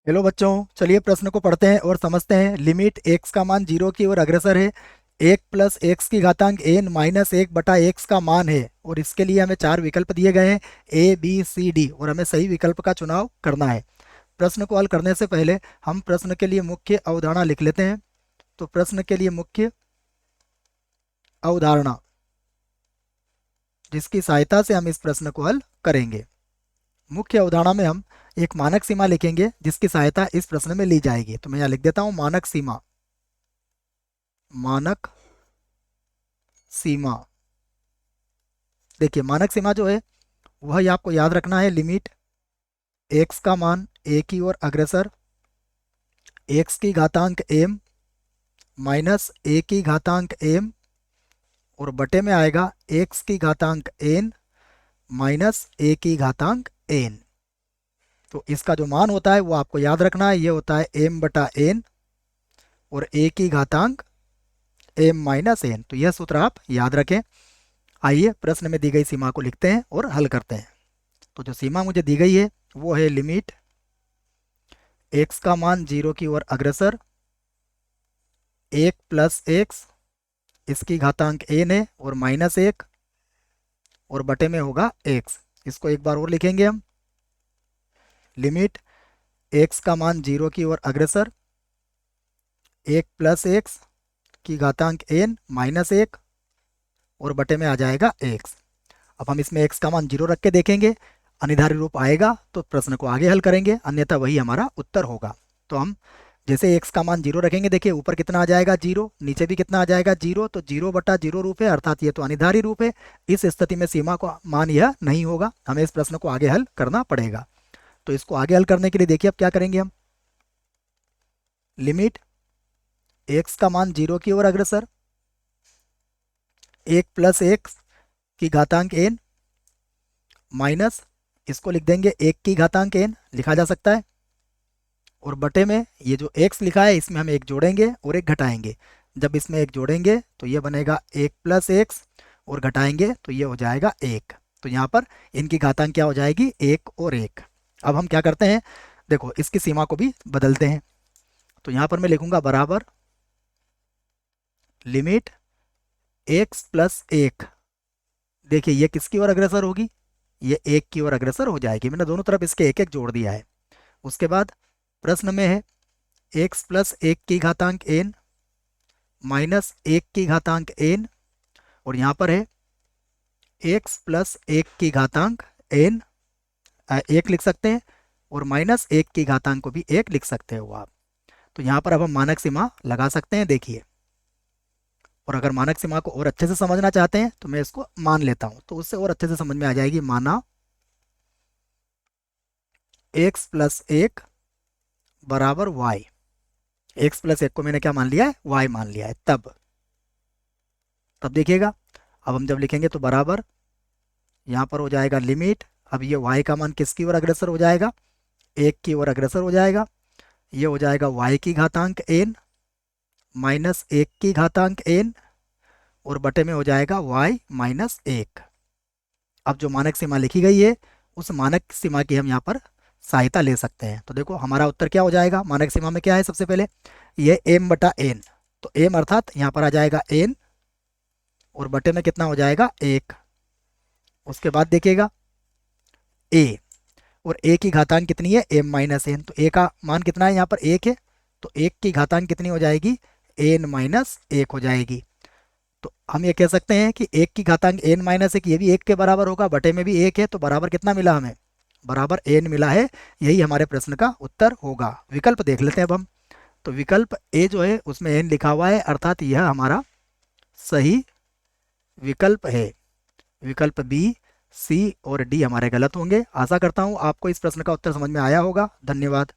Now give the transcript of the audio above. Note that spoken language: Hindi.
हेलो बच्चों, चलिए प्रश्न को पढ़ते हैं और समझते हैं। लिमिट एक्स का मान जीरो की ओर अग्रसर है। एक प्लस एक्स की घातांक एन माइनस एक बटा एक्स का मान है और इसके लिए हमें चार विकल्प दिए गए हैं, ए बी सी डी, और हमें सही विकल्प का चुनाव करना है। प्रश्न को हल करने से पहले हम प्रश्न के लिए मुख्य अवधारणा लिख लेते हैं। तो प्रश्न के लिए मुख्य अवधारणा, जिसकी सहायता से हम इस प्रश्न को हल करेंगे। मुख्य अवधारणा में हम एक मानक सीमा लिखेंगे जिसकी सहायता इस प्रश्न में ली जाएगी। तो मैं यहाँ लिख देता हूँ मानक सीमा। मानक सीमा, देखिए मानक सीमा जो है वह ही आपको याद रखना है। लिमिट एक्स का मान ए की ओर अग्रसर, एक्स की घातांक एम माइनस ए की घातांक एम, और बटे में आएगा एक्स की घातांक एन माइनस ए की घातांक एन। तो इसका जो मान होता है वो आपको याद रखना है, ये होता है एम बटा एन और ए की घातांक एम माइनस एन। तो यह सूत्र आप याद रखें। आइए प्रश्न में दी गई सीमा को लिखते हैं और हल करते हैं। तो जो सीमा मुझे दी गई है वो है लिमिट एक्स का मान जीरो की ओर अग्रसर, एक प्लस एक्स, इसकी घातांक एन है, और माइनस एक, और बटे में होगा एक्स। इसको एक बार और लिखेंगे हम। लिमिट एक्स का मान जीरो की ओर अग्रसर, एक प्लस एक्स की घातांक एन माइनस एक, और बटे में आ जाएगा एक्स। अब हम इसमें एक्स का मान जीरो रख के देखेंगे, अनिर्धारित रूप आएगा तो प्रश्न को आगे हल करेंगे, अन्यथा वही हमारा उत्तर होगा। तो हम जैसे एक्स का मान जीरो रखेंगे, देखिए ऊपर कितना आ जाएगा जीरो, नीचे भी कितना आ जाएगा जीरो, तो जीरो बटा जीरो रूप है, अर्थात ये तो अनिर्धारित रूप है। इस स्थिति में सीमा को मान यह नहीं होगा, हमें इस प्रश्न को आगे हल करना पड़ेगा। तो इसको आगे हल करने के लिए देखिए अब क्या करेंगे हम। लिमिट एक्स का मान जीरो की ओर अग्रसर, एक प्लस एक्स की घातांक एन माइनस, इसको लिख देंगे एक की घातांक एन, लिखा जा सकता है, और बटे में ये जो x लिखा है इसमें हम एक जोड़ेंगे और एक घटाएंगे। जब इसमें एक जोड़ेंगे तो ये बनेगा एक प्लस एक्स, और घटाएंगे तो ये हो जाएगा एक। तो यहाँ पर इनकी घातांक क्या हो जाएगी, एक और एक। अब हम क्या करते हैं, देखो इसकी सीमा को भी बदलते हैं। तो यहाँ पर मैं लिखूंगा बराबर लिमिट एक्स प्लस एक। देखिए ये किसकी ओर अग्रसर होगी, ये एक की ओर अग्रसर हो जाएगी। मैंने दोनों तरफ इसके एक एक जोड़ दिया है। उसके बाद प्रश्न में है एक्स प्लस एक की घातांक एन माइनस एक की घातांक एन, और यहाँ पर है एक्स प्लस एक की घातांक एन, एक लिख सकते हैं, और माइनस एक की घातांक को भी एक लिख सकते हो आप। तो यहाँ पर अब हम मानक सीमा लगा सकते हैं, देखिए। और अगर मानक सीमा को और अच्छे से समझना चाहते हैं तो मैं इसको मान लेता हूँ, तो उससे और अच्छे से समझ में आ जाएगी। माना एक्स प्लस एक बराबर वाई। एक्स प्लस एक को मैंने क्या मान लिया है, वाई मान लिया है। तब देखिएगा, अब हम जब लिखेंगे तो बराबर यहाँ पर हो जाएगा लिमिट, अब ये y का मान किसकी ओर अग्रसर हो जाएगा, एक की ओर अग्रसर हो जाएगा। ये हो जाएगा y की घातांक n माइनस एक की घातांक n, और बटे में हो जाएगा y माइनस एक। अब जो मानक सीमा लिखी गई है उस मानक सीमा की हम यहाँ पर सहायता ले सकते हैं। तो देखो हमारा उत्तर क्या हो जाएगा, मानक सीमा में क्या है, सबसे पहले ये m बटा n, तो m अर्थात यहाँ पर आ जाएगा n, और बटे में कितना हो जाएगा एक। उसके बाद देखिएगा a, और a की घातांक कितनी है, m माइनस एन, तो a का मान कितना है यहाँ पर एक है, तो एक की घातांक कितनी हो जाएगी, n माइनस एक हो जाएगी। तो हम ये कह सकते हैं कि एक की घातांक n माइनस एक, ये भी एक के बराबर होगा, बटे में भी एक है, तो बराबर कितना मिला हमें, बराबर n मिला है। यही हमारे प्रश्न का उत्तर होगा। विकल्प देख लेते हैं अब हम। तो विकल्प ए जो है उसमें n लिखा हुआ है, अर्थात यह हमारा सही विकल्प है। विकल्प बी, सी और डी हमारे गलत होंगे। आशा करता हूँ आपको इस प्रश्न का उत्तर समझ में आया होगा। धन्यवाद।